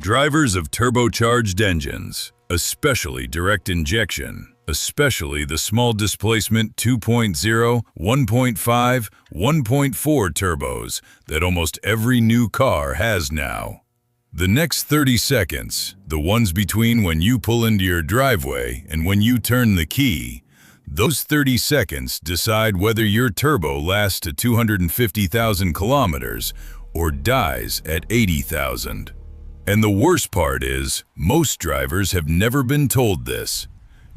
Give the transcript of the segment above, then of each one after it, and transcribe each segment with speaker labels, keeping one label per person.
Speaker 1: Drivers of turbocharged engines, especially direct injection, especially the small displacement 2.0, 1.5, 1.4 turbos that almost every new car has now. The next 30 seconds, the ones between when you pull into your driveway and when you turn the key, those 30 seconds decide whether your turbo lasts to 250,000 kilometers or dies at 80,000. And the worst part is, most drivers have never been told this.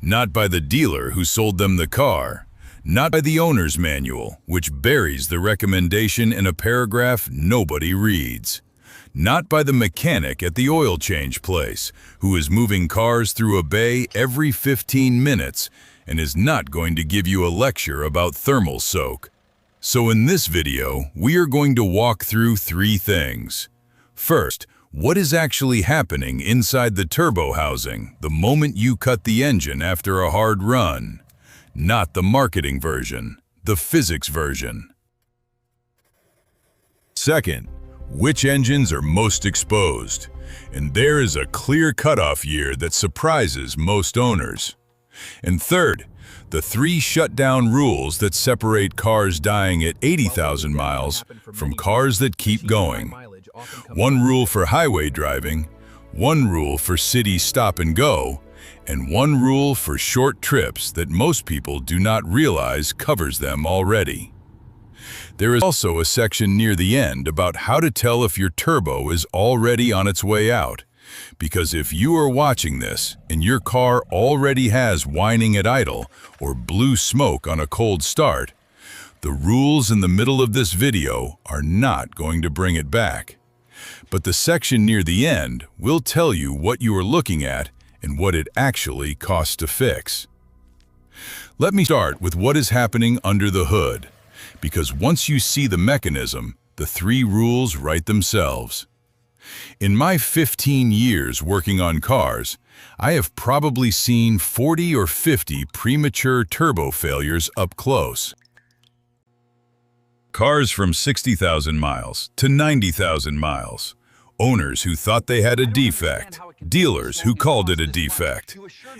Speaker 1: Not by the dealer who sold them the car, not by the owner's manual, which buries the recommendation in a paragraph nobody reads. Not by the mechanic at the oil change place, who is moving cars through a bay every 15 minutes and is not going to give you a lecture about thermal soak. So in this video, we are going to walk through three things. First, what is actually happening inside the turbo housing the moment you cut the engine after a hard run? Not the marketing version, the physics version. Second, which engines are most exposed? And there is a clear cutoff year that surprises most owners. And third, the 3 shutdown rules that separate cars dying at 80,000 miles from cars that keep going. One rule for highway driving, one rule for city stop and go, and one rule for short trips that most people do not realize covers them already. There is also a section near the end about how to tell if your turbo is already on its way out, because if you are watching this and your car already has whining at idle or blue smoke on a cold start, the rules in the middle of this video are not going to bring it back. But the section near the end will tell you what you are looking at and what it actually costs to fix. Let me start with what is happening under the hood, because once you see the mechanism, the 3 rules write themselves. In my 15 years working on cars, I have probably seen 40 or 50 premature turbo failures up close. Cars from 60,000 miles to 90,000 miles. Owners who thought they had a defect, dealers who called it a defect,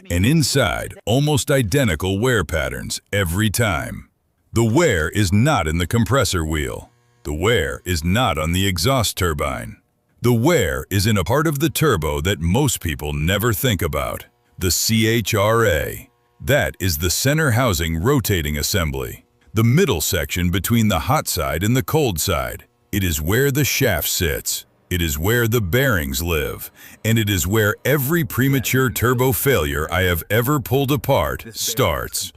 Speaker 1: and inside, almost identical wear patterns every time. The wear is not in the compressor wheel. The wear is not on the exhaust turbine. The wear is in a part of the turbo that most people never think about, the CHRA. That is the center housing rotating assembly, the middle section between the hot side and the cold side. It is where the shaft sits. It is where the bearings live, and it is where every premature turbo failure I have ever pulled apart starts.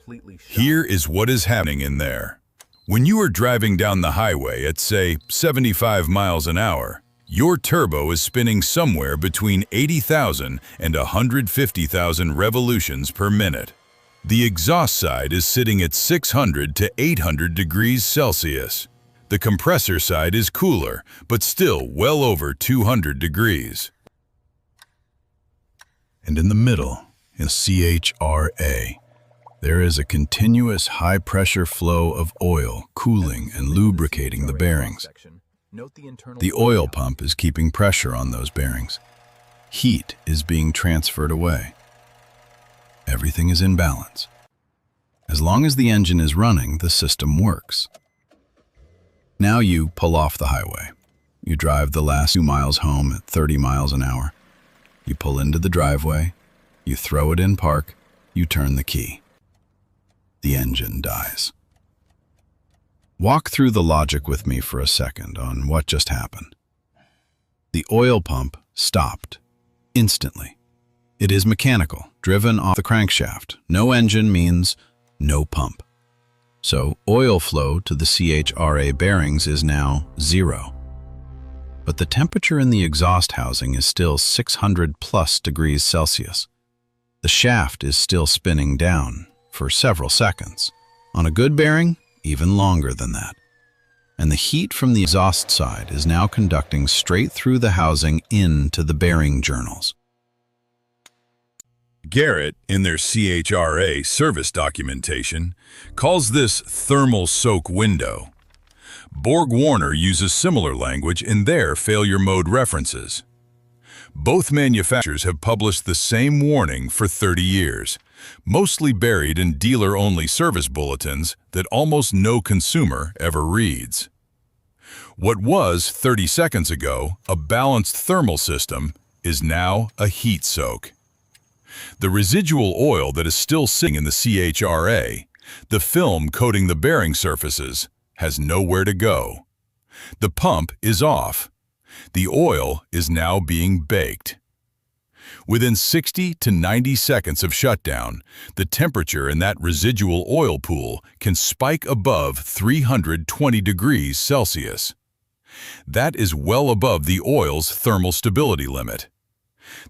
Speaker 1: Here is what is happening in there. When you are driving down the highway at, say, 75 miles an hour, your turbo is spinning somewhere between 80,000 and 150,000 revolutions per minute. The exhaust side is sitting at 600 to 800 degrees Celsius. The compressor side is cooler, but still well over 200 degrees. And in the middle, in CHRA, there is a continuous high-pressure flow of oil cooling and lubricating the bearings. The oil pump is keeping pressure on those bearings. Heat is being transferred away. Everything is in balance. As long as the engine is running, the system works. Now you pull off the highway. You drive the last 2 miles home at 30 miles an hour. You pull into the driveway. You throw it in park. You turn the key. The engine dies. Walk through the logic with me for a second on what just happened. The oil pump stopped instantly. It is mechanical, driven off the crankshaft. No engine means no pump. So oil flow to the CHRA bearings is now 0. But the temperature in the exhaust housing is still 600 plus degrees Celsius. The shaft is still spinning down for several seconds. On a good bearing, even longer than that. And the heat from the exhaust side is now conducting straight through the housing into the bearing journals. Garrett, in their CHRA service documentation, calls this thermal soak window. Borg-Warner uses similar language in their failure mode references. Both manufacturers have published the same warning for 30 years, mostly buried in dealer-only service bulletins that almost no consumer ever reads. What was 30 seconds ago a balanced thermal system is now a heat soak. The residual oil that is still sitting in the CHRA, the film coating the bearing surfaces, has nowhere to go. The pump is off. The oil is now being baked. Within 60 to 90 seconds of shutdown, the temperature in that residual oil pool can spike above 320 degrees Celsius. That is well above the oil's thermal stability limit.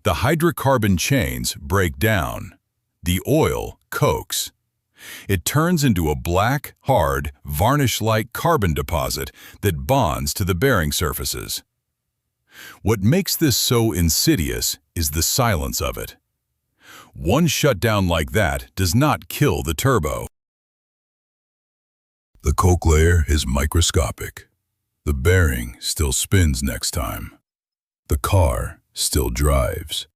Speaker 1: The hydrocarbon chains break down. The oil cokes. It turns into a black, hard, varnish-like carbon deposit that bonds to the bearing surfaces. What makes this so insidious is the silence of it. One shutdown like that does not kill the turbo. The coke layer is microscopic. The bearing still spins next time. The car still drives.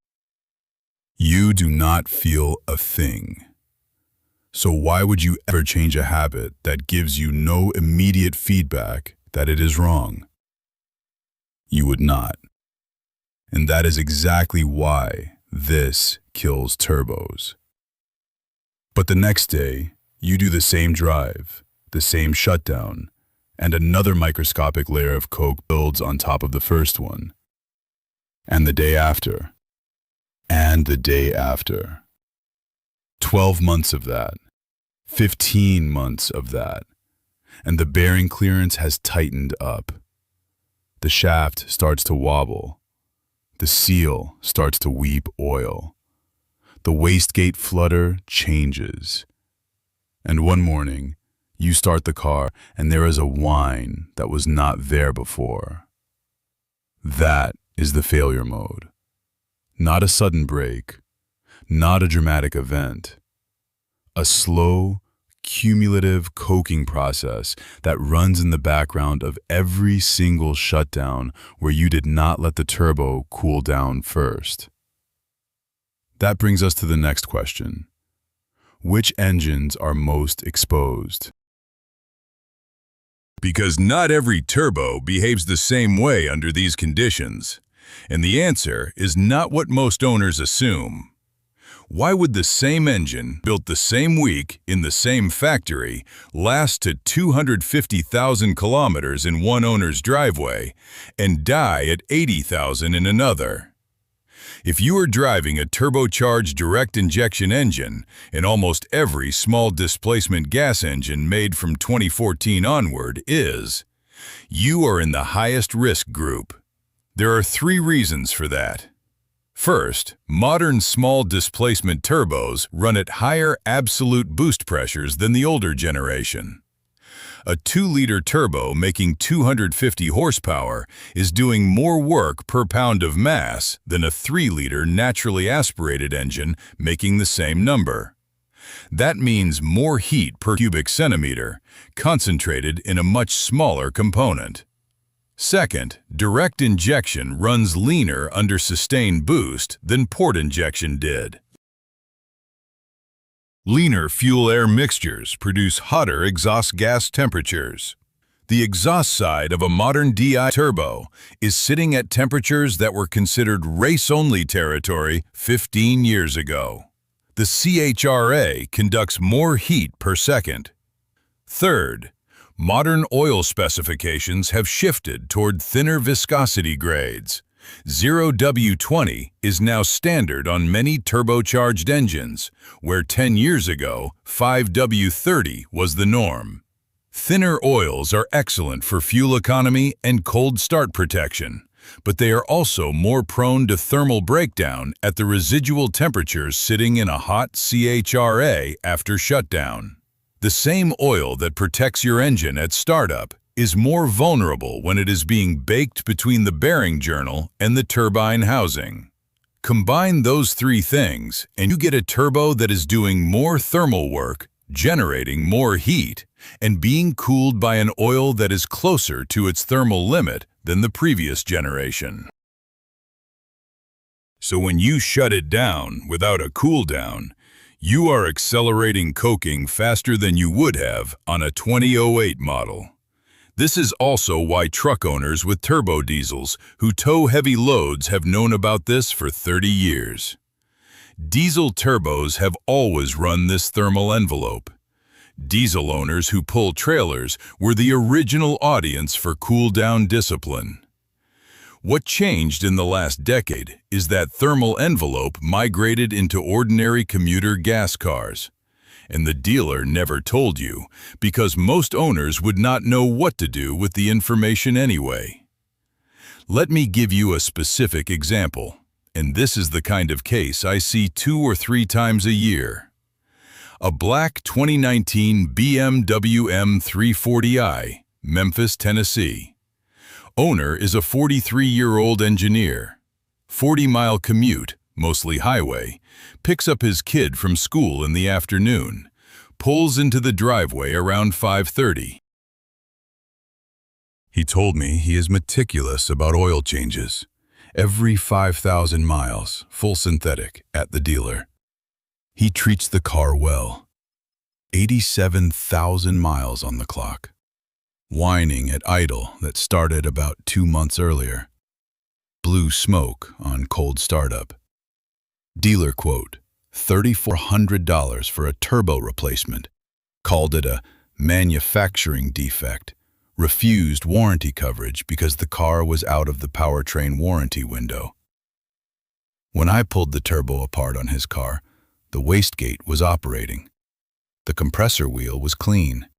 Speaker 1: You do not feel a thing. So why would you ever change a habit that gives you no immediate feedback that it is wrong? You would not. And that is exactly why this kills turbos. But the next day, you do the same drive, the same shutdown, and another microscopic layer of coke builds on top of the first one. And the day after. And the day after. 12 months of that. 15 months of that. And the bearing clearance has tightened up. The shaft starts to wobble. The seal starts to weep oil. The wastegate flutter changes. And one morning, you start the car and there is a whine that was not there before. That is the failure mode. Not a sudden break, not a dramatic event. A slow, cumulative coking process that runs in the background of every single shutdown where you did not let the turbo cool down first. That brings us to the next question. Which engines are most exposed? Because not every turbo behaves the same way under these conditions, and the answer is not what most owners assume. Why would the same engine, built the same week in the same factory, last to 250,000 kilometers in one owner's driveway and die at 80,000 in another? If you are driving a turbocharged direct injection engine, and almost every small displacement gas engine made from 2014 onward is, you are in the highest risk group. There are 3 reasons for that. First, modern small displacement turbos run at higher absolute boost pressures than the older generation. A 2-liter turbo making 250 horsepower is doing more work per pound of mass than a 3-liter naturally aspirated engine making the same number. That means more heat per cubic centimeter, concentrated in a much smaller component. Second, direct injection runs leaner under sustained boost than port injection did. Leaner fuel-air mixtures produce hotter exhaust gas temperatures. The exhaust side of a modern DI turbo is sitting at temperatures that were considered race-only territory 15 years ago. The CHRA conducts more heat per second. Third, modern oil specifications have shifted toward thinner viscosity grades. 0W20 is now standard on many turbocharged engines, where 10 years ago 5W30 was the norm. Thinner oils are excellent for fuel economy and cold start protection, but they are also more prone to thermal breakdown at the residual temperatures sitting in a hot CHRA after shutdown. The same oil that protects your engine at startup is more vulnerable when it is being baked between the bearing journal and the turbine housing. Combine those 3 things and you get a turbo that is doing more thermal work, generating more heat, and being cooled by an oil that is closer to its thermal limit than the previous generation. So when you shut it down without a cool down, you are accelerating coking faster than you would have on a 2008 model. This is also why truck owners with turbo diesels who tow heavy loads have known about this for 30 years. Diesel turbos have always run this thermal envelope. Diesel owners who pull trailers were the original audience for cool-down discipline. What changed in the last decade is that thermal envelope migrated into ordinary commuter gas cars. And the dealer never told you, because most owners would not know what to do with the information anyway. Let me give you a specific example, and this is the kind of case I see 2 or 3 times a year. A black 2019 BMW M340i, Memphis, Tennessee. Owner is a 43-year-old engineer. 40-mile commute, mostly highway, picks up his kid from school in the afternoon, pulls into the driveway around 5:30. He told me he is meticulous about oil changes. Every 5,000 miles, full synthetic, at the dealer. He treats the car well. 87,000 miles on the clock. Whining at idle that started about 2 months earlier. Blue smoke on cold startup. Dealer quote, $3,400 for a turbo replacement. Called it a manufacturing defect. Refused warranty coverage because the car was out of the powertrain warranty window. When I pulled the turbo apart on his car, the wastegate was operating. The compressor wheel was clean.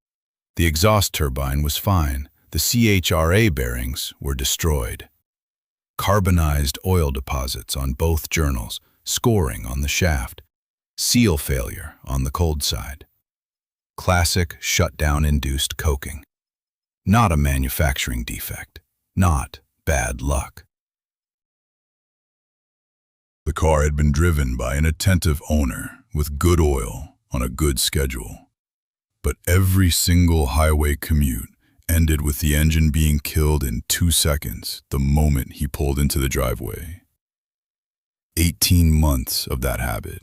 Speaker 1: The exhaust turbine was fine. The CHRA bearings were destroyed. Carbonized oil deposits on both journals, scoring on the shaft. Seal failure on the cold side. Classic shutdown-induced coking. Not a manufacturing defect. Not bad luck. The car had been driven by an attentive owner with good oil on a good schedule. But every single highway commute ended with the engine being killed in 2 seconds the moment he pulled into the driveway. 18 months of that habit.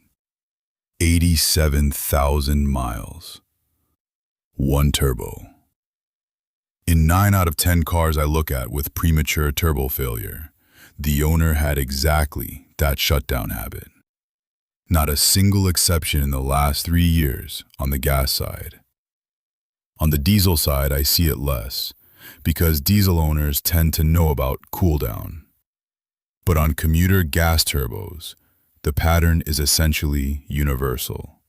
Speaker 1: 87,000 miles. 1 turbo. In 9 out of 10 cars I look at with premature turbo failure, the owner had exactly that shutdown habit. Not a single exception in the last 3 years on the gas side. On the diesel side, I see it less, because diesel owners tend to know about cooldown. But on commuter gas turbos, the pattern is essentially universal.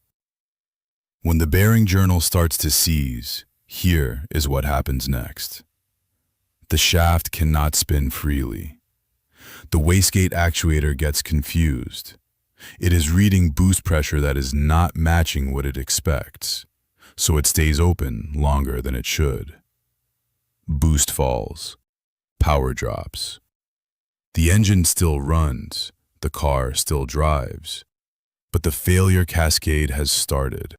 Speaker 1: When the bearing journal starts to seize, here is what happens next. The shaft cannot spin freely. The wastegate actuator gets confused. It is reading boost pressure that is not matching what it expects, so it stays open longer than it should. Boost falls. Power drops. The engine still runs, the car still drives, but the failure cascade has started.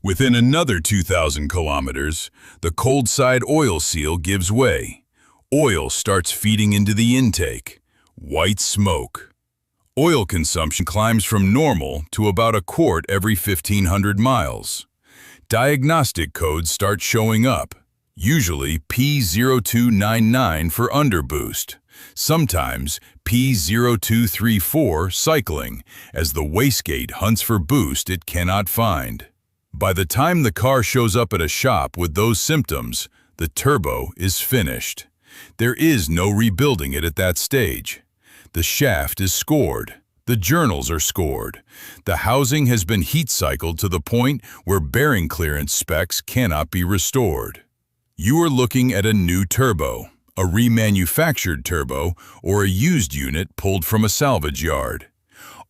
Speaker 1: Within another 2,000 kilometers, the cold side oil seal gives way. Oil starts feeding into the intake. White smoke. Oil consumption climbs from normal to about a quart every 1,500 miles. Diagnostic codes start showing up, usually P0299 for underboost, sometimes P0234 cycling, as the wastegate hunts for boost it cannot find. By the time the car shows up at a shop with those symptoms, the turbo is finished. There is no rebuilding it at that stage. The shaft is scored. The journals are scored. The housing has been heat cycled to the point where bearing clearance specs cannot be restored. You are looking at a new turbo, a remanufactured turbo, or a used unit pulled from a salvage yard.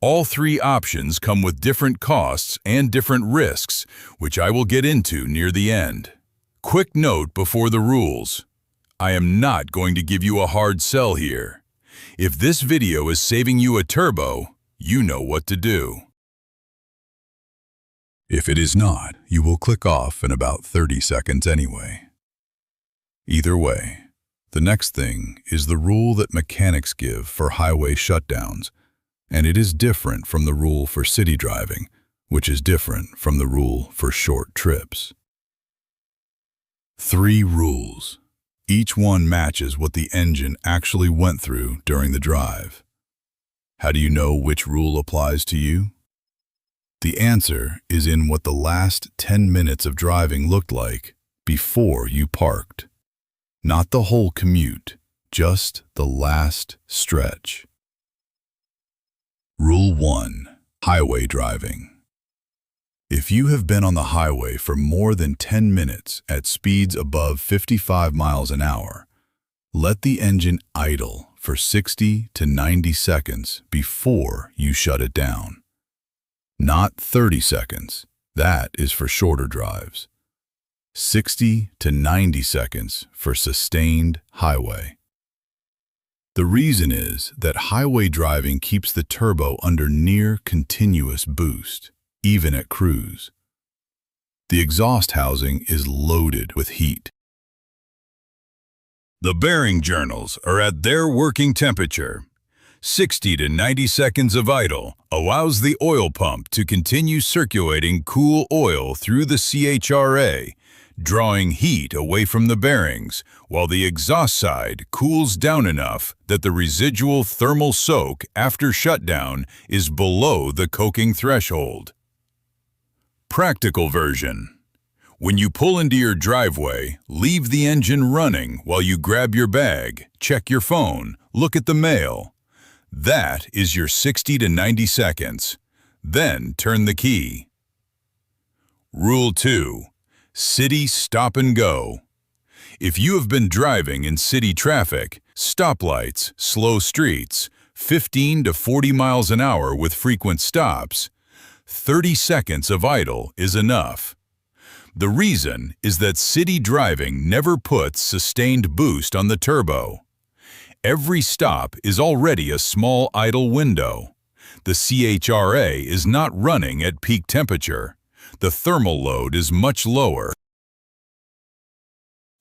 Speaker 1: All 3 options come with different costs and different risks, which I will get into near the end. Quick note before the rules. I am not going to give you a hard sell here. If this video is saving you a turbo, you know what to do. If it is not, you will click off in about 30 seconds anyway. Either way, The next thing is the rule that mechanics give for highway shutdowns, and it is different from the rule for city driving, which is different from the rule for short trips. 3 rules. Each one matches what the engine actually went through during the drive. How do you know which rule applies to you? The answer is in what the last 10 minutes of driving looked like before you parked. Not the whole commute, just the last stretch. Rule 1. Highway driving. If you have been on the highway for more than 10 minutes at speeds above 55 miles an hour, let the engine idle for 60 to 90 seconds before you shut it down. Not 30 seconds. That is for shorter drives. 60 to 90 seconds for sustained highway. The reason is that highway driving keeps the turbo under near continuous boost, even at cruise. The exhaust housing is loaded with heat. The bearing journals are at their working temperature. 60 to 90 seconds of idle allows the oil pump to continue circulating cool oil through the CHRA, drawing heat away from the bearings, while the exhaust side cools down enough that the residual thermal soak after shutdown is below the coking threshold. Practical version. When you pull into your driveway, leave the engine running while you grab your bag, check your phone, look at the mail. That is your 60 to 90 seconds. Then turn the key. Rule 2. City stop and go. If you have been driving in city traffic, stoplights, slow streets, 15 to 40 miles an hour with frequent stops, 30 seconds of idle is enough. The reason is that city driving never puts sustained boost on the turbo. Every stop is already a small idle window. The CHRA is not running at peak temperature. The thermal load is much lower.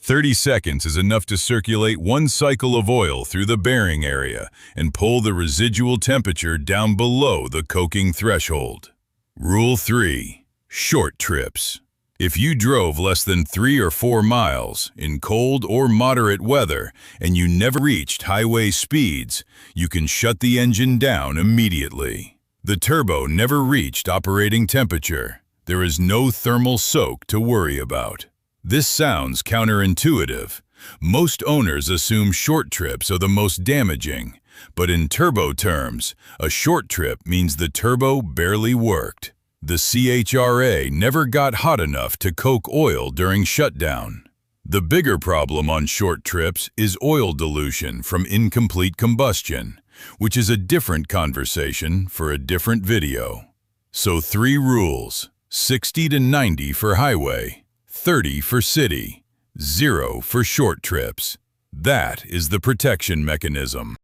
Speaker 1: 30 seconds is enough to circulate 1 cycle of oil through the bearing area and pull the residual temperature down below the coking threshold. Rule 3. Short trips. If you drove less than 3 or 4 miles in cold or moderate weather and you never reached highway speeds, you can shut the engine down immediately. The turbo never reached operating temperature. There is no thermal soak to worry about. This sounds counterintuitive. Most owners assume short trips are the most damaging, but in turbo terms, a short trip means the turbo barely worked. The CHRA never got hot enough to coke oil during shutdown. The bigger problem on short trips is oil dilution from incomplete combustion, which is a different conversation for a different video. So 3 rules: 60 to 90 for highway, 30 for city, 0 for short trips. That is the protection mechanism.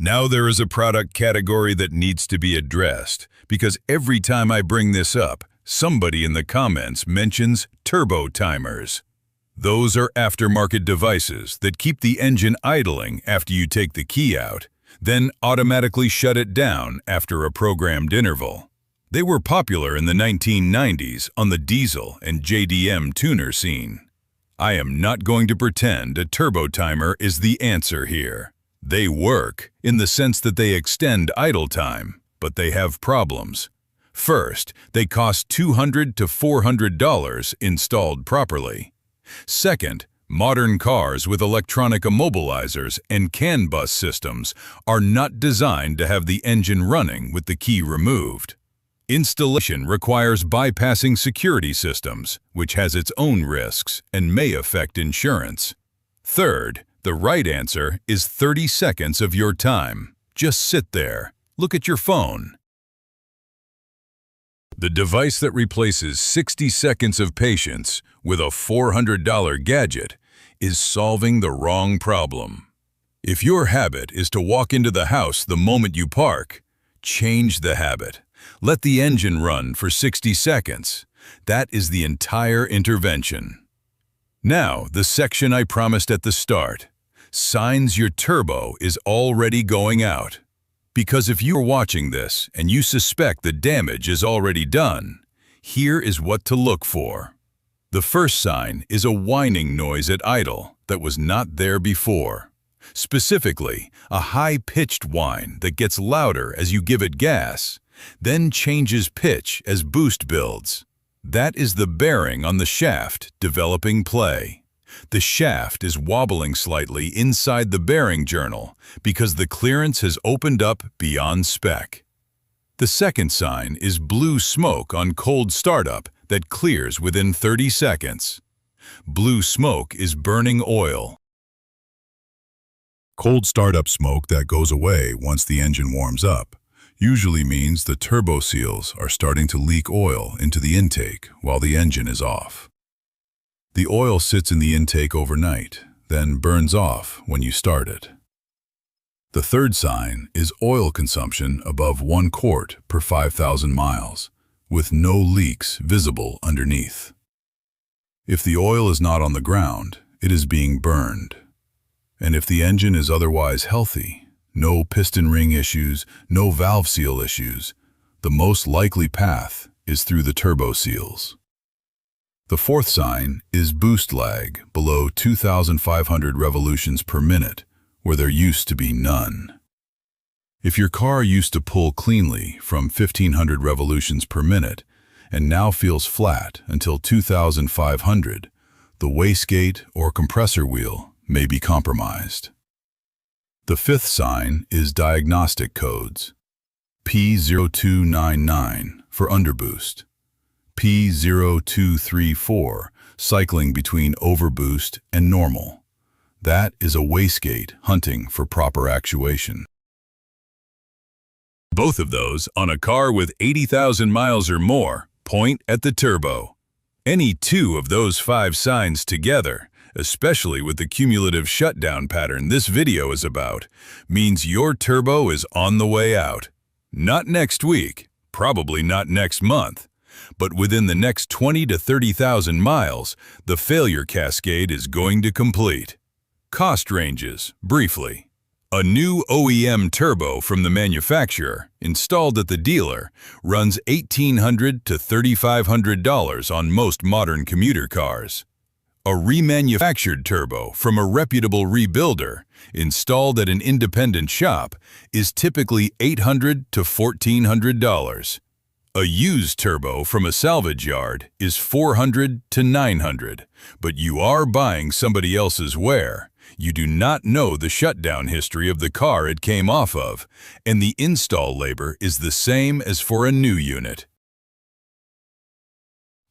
Speaker 1: Now there is a product category that needs to be addressed, because every time I bring this up, somebody in the comments mentions turbo timers. Those are aftermarket devices that keep the engine idling after you take the key out, then automatically shut it down after a programmed interval. They were popular in the 1990s on the diesel and JDM tuner scene. I am not going to pretend a turbo timer is the answer here. They work in the sense that they extend idle time, but they have problems. First, they cost $200 to $400 installed properly. Second, modern cars with electronic immobilizers and CAN bus systems are not designed to have the engine running with the key removed. Installation requires bypassing security systems, which has its own risks and may affect insurance. Third, the right answer is 30 seconds of your time. Just sit there. Look at your phone. The device that replaces 60 seconds of patience with a $400 gadget is solving the wrong problem. If your habit is to walk into the house the moment you park, change the habit. Let the engine run for 60 seconds. That is the entire intervention. Now, the section I promised at the start. Signs your turbo is already going out. Because if you're watching this and you suspect the damage is already done, here is what to look for. The first sign is a whining noise at idle that was not there before. Specifically, a high-pitched whine that gets louder as you give it gas, then changes pitch as boost builds. That is the bearing on the shaft developing play. The shaft is wobbling slightly inside the bearing journal because the clearance has opened up beyond spec. The second sign is blue smoke on cold startup that clears within 30 seconds. Blue smoke is burning oil.
Speaker 2: Cold startup smoke that goes away once the engine warms up usually means the turbo seals are starting to leak oil into the intake while the engine is off. The oil sits in the intake overnight, then burns off when you start it. The third sign is oil consumption above 1 quart per 5,000 miles, with no leaks visible underneath. If the oil is not on the ground, it is being burned. And if the engine is otherwise healthy, no piston ring issues, no valve seal issues, the most likely path is through the turbo seals. The fourth sign is boost lag below 2,500 revolutions per minute, where there used to be none. If your car used to pull cleanly from 1,500 revolutions per minute and now feels flat until 2,500, the wastegate or compressor wheel may be compromised. The fifth sign is diagnostic codes. P0299 for underboost. P0234 cycling between overboost and normal. That is a wastegate hunting for proper actuation.
Speaker 1: Both of those on a car with 80,000 miles or more point at the turbo. Any two of those 5 signs together, especially with the cumulative shutdown pattern this video is about, means your turbo is on the way out. Not next week, probably not next month, but within the next 20 to 30,000 miles, the failure cascade is going to complete. Cost ranges, briefly. A new OEM turbo from the manufacturer, installed at the dealer, runs $1,800 to $3,500 on most modern commuter cars. A remanufactured turbo from a reputable rebuilder, installed at an independent shop, is typically $800 to $1,400. A used turbo from a salvage yard is $400 to $900, but you are buying somebody else's wear. You do not know the shutdown history of the car it came off of, and the install labor is the same as for a new unit.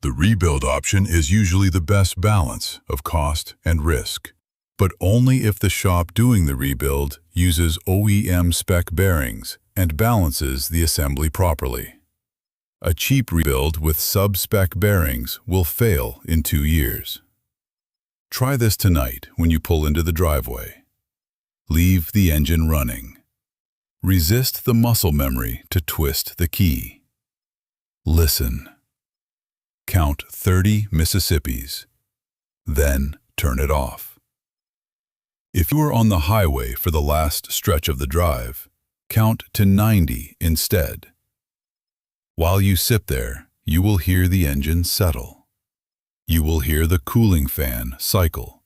Speaker 2: The rebuild option is usually the best balance of cost and risk, but only if the shop doing the rebuild uses OEM spec bearings and balances the assembly properly. A cheap rebuild with sub-spec bearings will fail in 2 years. Try this tonight when you pull into the driveway. Leave the engine running. Resist the muscle memory to twist the key. Listen. Count 30 Mississippis. Then turn it off. If you are on the highway for the last stretch of the drive, count to 90 instead. While you sit there, you will hear the engine settle. You will hear the cooling fan cycle.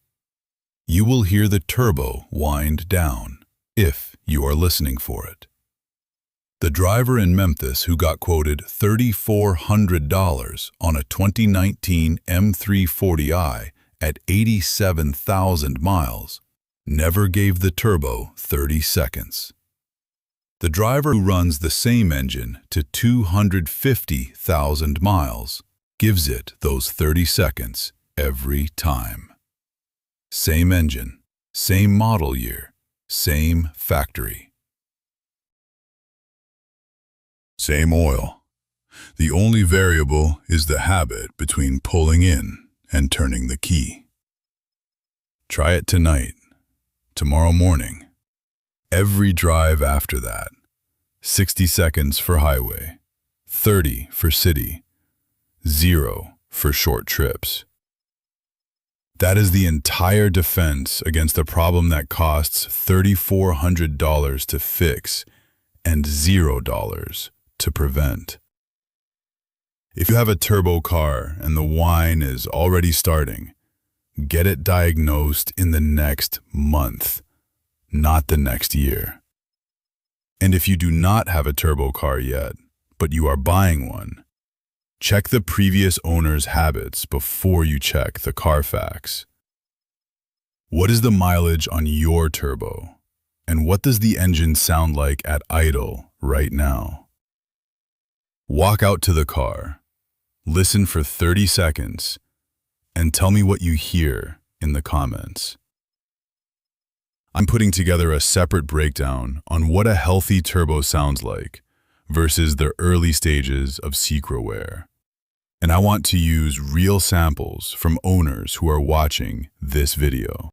Speaker 2: You will hear the turbo wind down, if you are listening for it. The driver in Memphis who got quoted $3,400 on a 2019 M340i at 87,000 miles never gave the turbo 30 seconds. The driver who runs the same engine to 250,000 miles gives it those 30 seconds every time. Same engine, same model year, same factory. Same oil. The only variable is the habit between pulling in and turning the key. Try it tonight, tomorrow morning, every drive after that. 60 seconds for highway, 30 for city, 0 for short trips. That is the entire defense against a problem that costs $3,400 to fix and $0 to prevent. If you have a turbo car and the whine is already starting, get it diagnosed in the next month, not the next year. And if you do not have a turbo car yet, but you are buying one, check the previous owner's habits before you check the Carfax. What is the mileage on your turbo? And what does the engine sound like at idle right now? Walk out to the car, listen for 30 seconds, and tell me what you hear in the comments. I'm putting together a separate breakdown on what a healthy turbo sounds like versus the early stages of CHRA wear. And I want to use real samples from owners who are watching this video.